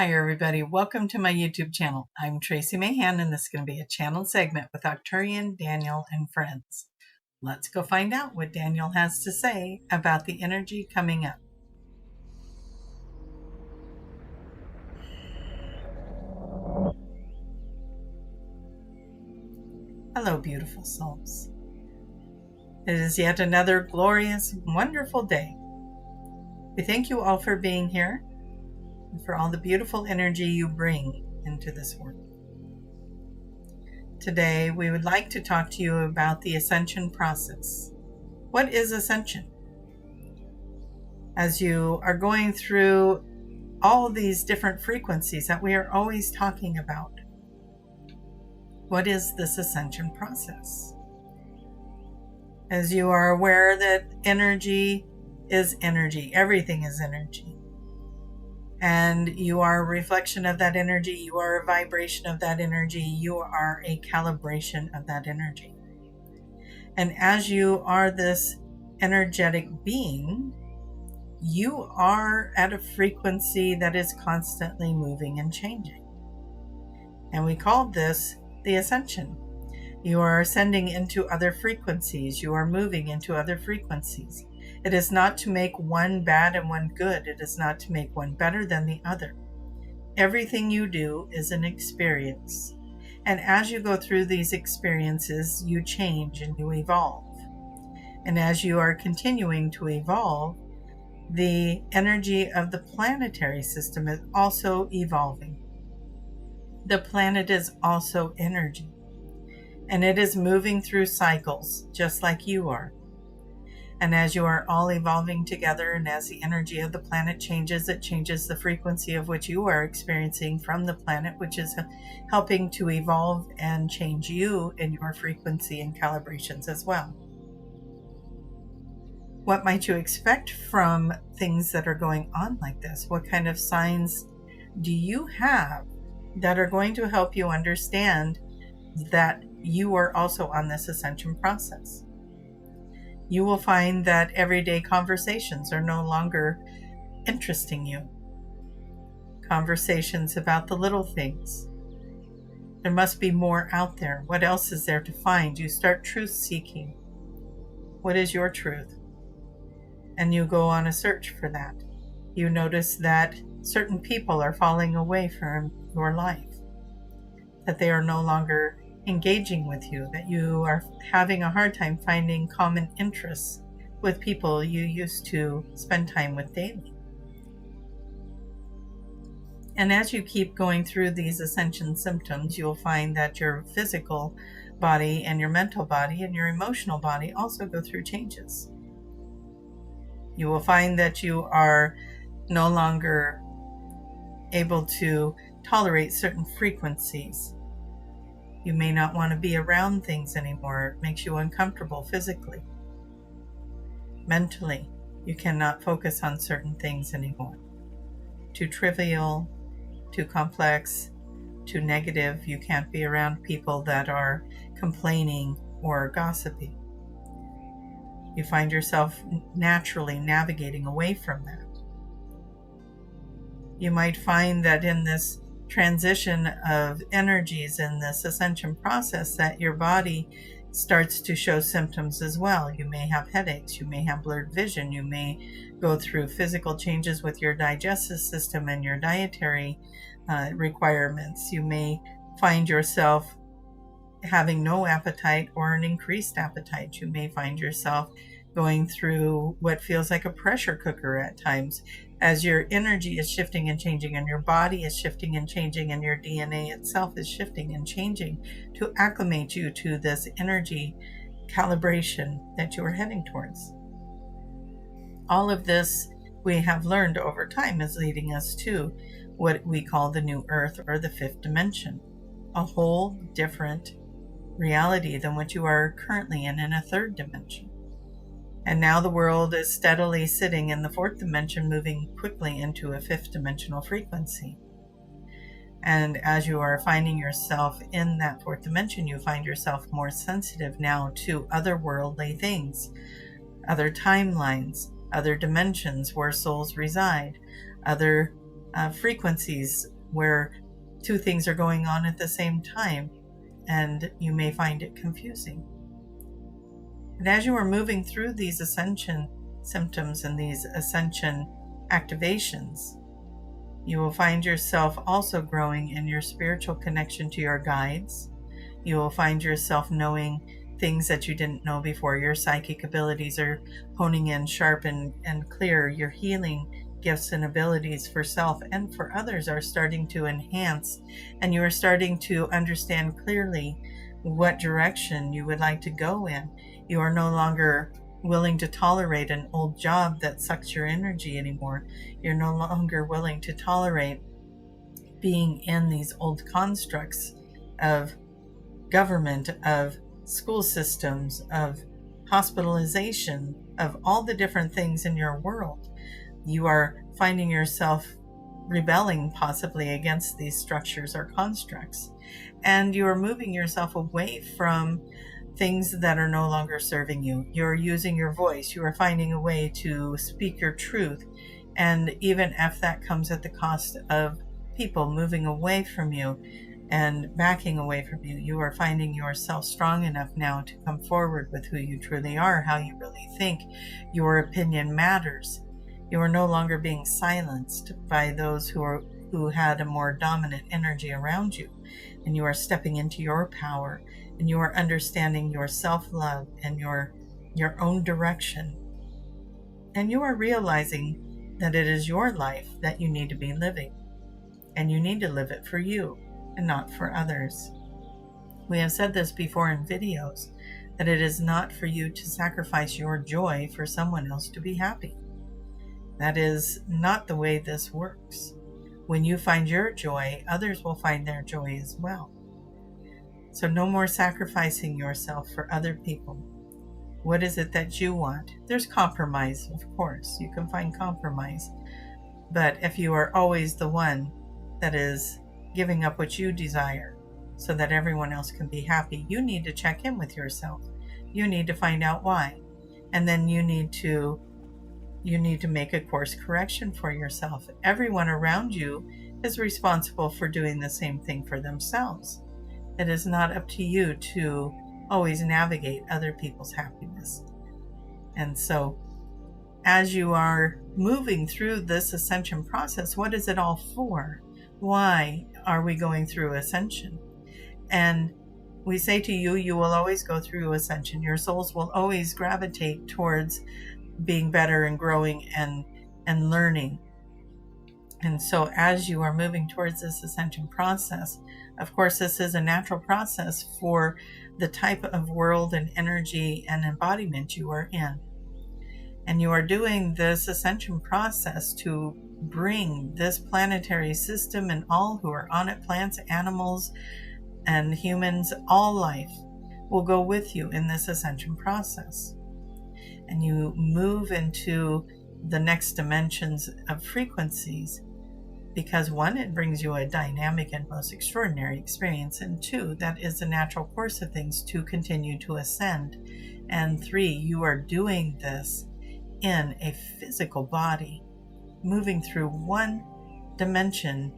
Hi everybody, welcome to my YouTube channel. I'm Tracie Mahan and this is going to be a channel segment with Arcturian Daniel and friends. Let's go find out what Daniel has to say about the energy coming up. Hello beautiful souls. It is yet another glorious, wonderful day. We thank you all for being here and for all the beautiful energy you bring into this world. Today we would like to talk to you about the Ascension process. What is Ascension? As you are going through all these different frequencies that we are always talking about, what is this Ascension process? As you are aware that energy is energy, everything is energy. And you are a reflection of that energy, you are a vibration of that energy, you are a calibration of that energy. And as you are this energetic being, you are at a frequency that is constantly moving and changing. And we called this the Ascension. You are ascending into other frequencies. You are moving into other frequencies. It is not to make one bad and one good. It is not to make one better than the other. Everything you do is an experience. And as you go through these experiences, you change and you evolve. And as you are continuing to evolve, the energy of the planetary system is also evolving. The planet is also energy. And it is moving through cycles, just like you are. And as you are all evolving together, and as the energy of the planet changes, it changes the frequency of which you are experiencing from the planet, which is helping to evolve and change you in your frequency and calibrations as well. What might you expect from things that are going on like this? What kind of signs do you have that are going to help you understand that you are also on this ascension process? You will find that everyday conversations are no longer interesting you. Conversations about the little things. There must be more out there. What else is there to find? You start truth seeking. What is your truth? And you go on a search for that. You notice that certain people are falling away from your life, that they are no longer engaging with you, that you are having a hard time finding common interests with people you used to spend time with daily. And as you keep going through these ascension symptoms, you'll find that your physical body and your mental body and your emotional body also go through changes. You will find that you are no longer able to tolerate certain frequencies. You may not want to be around things anymore. It makes you uncomfortable physically. Mentally, you cannot focus on certain things anymore. Too trivial, too complex, too negative. You can't be around people that are complaining or gossiping. You find yourself naturally navigating away from that. You might find that in this transition of energies in this ascension process that your body starts to show symptoms as well. You may have headaches, you may have blurred vision, you may go through physical changes with your digestive system and your dietary requirements. You may find yourself having no appetite or an increased appetite. You may find yourself going through what feels like a pressure cooker at times, as your energy is shifting and changing, and your body is shifting and changing, and your DNA itself is shifting and changing to acclimate you to this energy calibration that you are heading towards. All of this we have learned over time is leading us to what we call the new earth, or the fifth dimension, a whole different reality than what you are currently in a third dimension. And now the world is steadily sitting in the fourth dimension, moving quickly into a fifth dimensional frequency. And as you are finding yourself in that fourth dimension, you find yourself more sensitive now to otherworldly things, other timelines, other dimensions where souls reside, other frequencies where two things are going on at the same time, and you may find it confusing. And as you are moving through these ascension symptoms and these ascension activations, you will find yourself also growing in your spiritual connection to your guides. You will find yourself knowing things that you didn't know before. Your psychic abilities are honing in sharp and clear. Your healing gifts and abilities for self and for others are starting to enhance, and you are starting to understand clearly what direction you would like to go in. You are no longer willing to tolerate an old job that sucks your energy anymore. You're no longer willing to tolerate being in these old constructs of government, of school systems, of hospitalization, of all the different things in your world. You are finding yourself rebelling possibly against these structures or constructs, and you are moving yourself away from things that are no longer serving you. You're using your voice. You are finding a way to speak your truth, and even if that comes at the cost of people moving away from you and backing away from you, you are finding yourself strong enough now to come forward with who you truly are, how you really think. Your opinion matters. You are no longer being silenced by those who had a more dominant energy around you, and you are stepping into your power, and you are understanding your self-love and your own direction, and you are realizing that it is your life that you need to be living, and you need to live it for you and not for others. We have said this before in videos, that it is not for you to sacrifice your joy for someone else to be happy. That is not the way this works. When you find your joy, others will find their joy as well. So no more sacrificing yourself for other people. What is it that you want? There's compromise, of course. You can find compromise. But if you are always the one that is giving up what you desire so that everyone else can be happy, you need to check in with yourself. You need to find out why. And then you need to make a course correction for yourself. Everyone around you is responsible for doing the same thing for themselves. It is not up to you to always navigate other people's happiness. And so, as you are moving through this ascension process, what is it all for? Why are we going through ascension? And we say to you, you will always go through ascension. Your souls will always gravitate towards being better and growing and learning. And so as you are moving towards this ascension process, of course, this is a natural process for the type of world and energy and embodiment you are in. And you are doing this ascension process to bring this planetary system and all who are on it, plants, animals, and humans, all life will go with you in this ascension process. And you move into the next dimensions of frequencies because one, it brings you a dynamic and most extraordinary experience, and two, that is the natural course of things to continue to ascend, and three, you are doing this in a physical body, moving through one dimension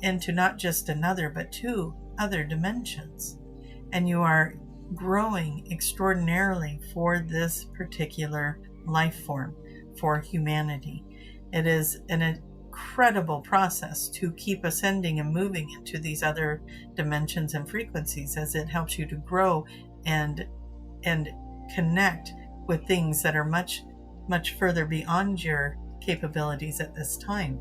into not just another, but two other dimensions, and you are growing extraordinarily for this particular life form, for humanity. It is an incredible process to keep ascending and moving into these other dimensions and frequencies, as it helps you to grow and connect with things that are much, much further beyond your capabilities at this time.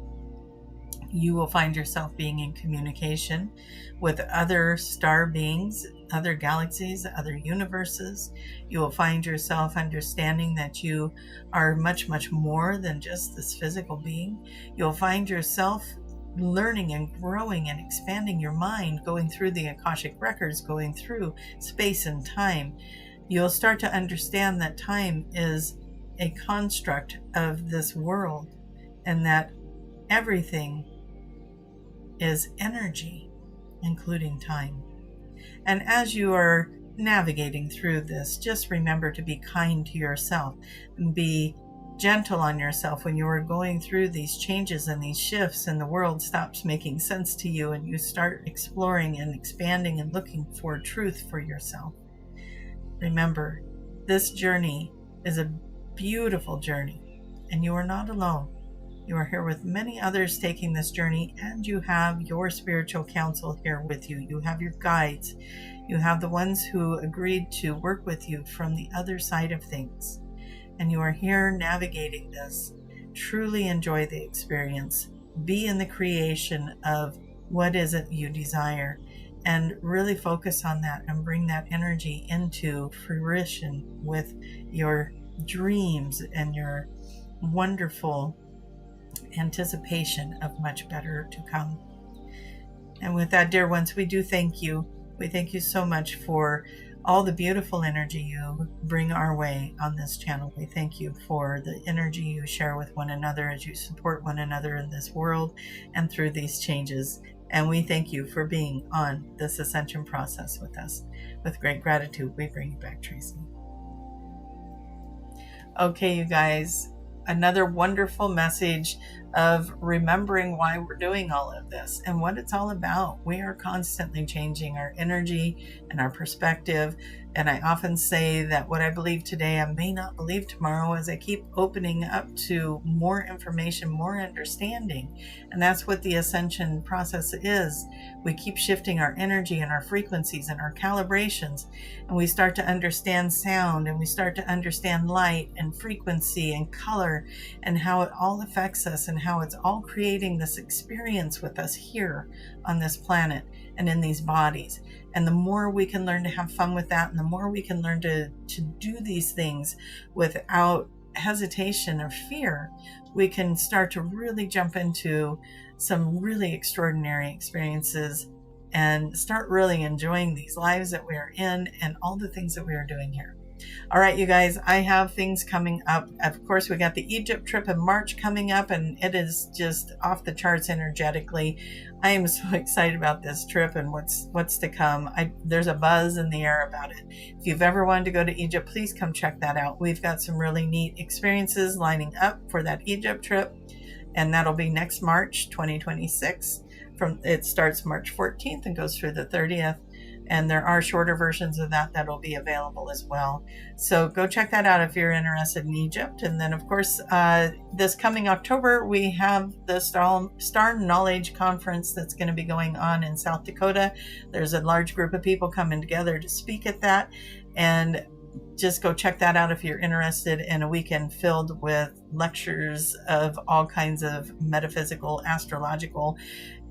You will find yourself being in communication with other star beings, other galaxies, other universes. You will find yourself understanding that you are much, much more than just this physical being. You'll find yourself learning and growing and expanding your mind, going through the Akashic records, going through space and time. You'll start to understand that time is a construct of this world, and that everything is energy, including time. And as you are navigating through this, just remember to be kind to yourself and be gentle on yourself when you are going through these changes and these shifts, and the world stops making sense to you, and you start exploring and expanding and looking for truth for yourself. Remember, this journey is a beautiful journey, and you are not alone. You are here with many others taking this journey, and you have your spiritual council here with you. You have your guides. You have the ones who agreed to work with you from the other side of things. And you are here navigating this. Truly enjoy the experience. Be in the creation of what is it you desire, and really focus on that and bring that energy into fruition with your dreams and your wonderful anticipation of much better to come. And with that, dear ones, we do thank you. We thank you so much for all the beautiful energy you bring our way on this channel. We thank you for the energy you share with one another as you support one another in this world and through these changes. And we thank you for being on this ascension process with us. With great gratitude, we bring you back, Tracie. Okay, you guys, another wonderful message of remembering why we're doing all of this and what it's all about. We are constantly changing our energy and our perspective. And I often say that what I believe today, I may not believe tomorrow, as I keep opening up to more information, more understanding. And that's what the ascension process is. We keep shifting our energy and our frequencies and our calibrations, and we start to understand sound, and we start to understand light and frequency and color, and how it all affects us, and how it's all creating this experience with us here on this planet and in these bodies. And the more we can learn to have fun with that, and the more we can learn to do these things without hesitation or fear, we can start to really jump into some really extraordinary experiences and start really enjoying these lives that we are in and all the things that we are doing here. All right, you guys, I have things coming up. Of course, we got the Egypt trip in March coming up, and it is just off the charts energetically. I am so excited about this trip and what's to come. There's a buzz in the air about it. If you've ever wanted to go to Egypt, please come check that out. We've got some really neat experiences lining up for that Egypt trip, and that'll be next March 2026. It starts March 14th and goes through the 30th. And there are shorter versions of that that'll be available as well. So go check that out if you're interested in Egypt. And then, of course, this coming October, we have the Star Knowledge Conference that's going to be going on in South Dakota. There's a large group of people coming together to speak at that. And just go check that out if you're interested in a weekend filled with lectures of all kinds of metaphysical, astrological,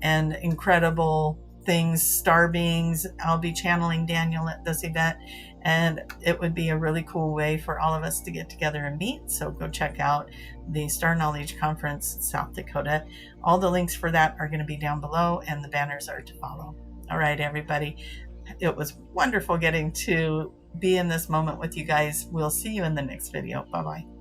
and incredible things, star beings. I'll be channeling Daniel at this event, and it would be a really cool way for all of us to get together and meet. So go check out the Star Knowledge Conference, South Dakota. All the links for that are going to be down below, and the banners are to follow. All right, everybody. It was wonderful getting to be in this moment with you guys. We'll see you in the next video. Bye-bye.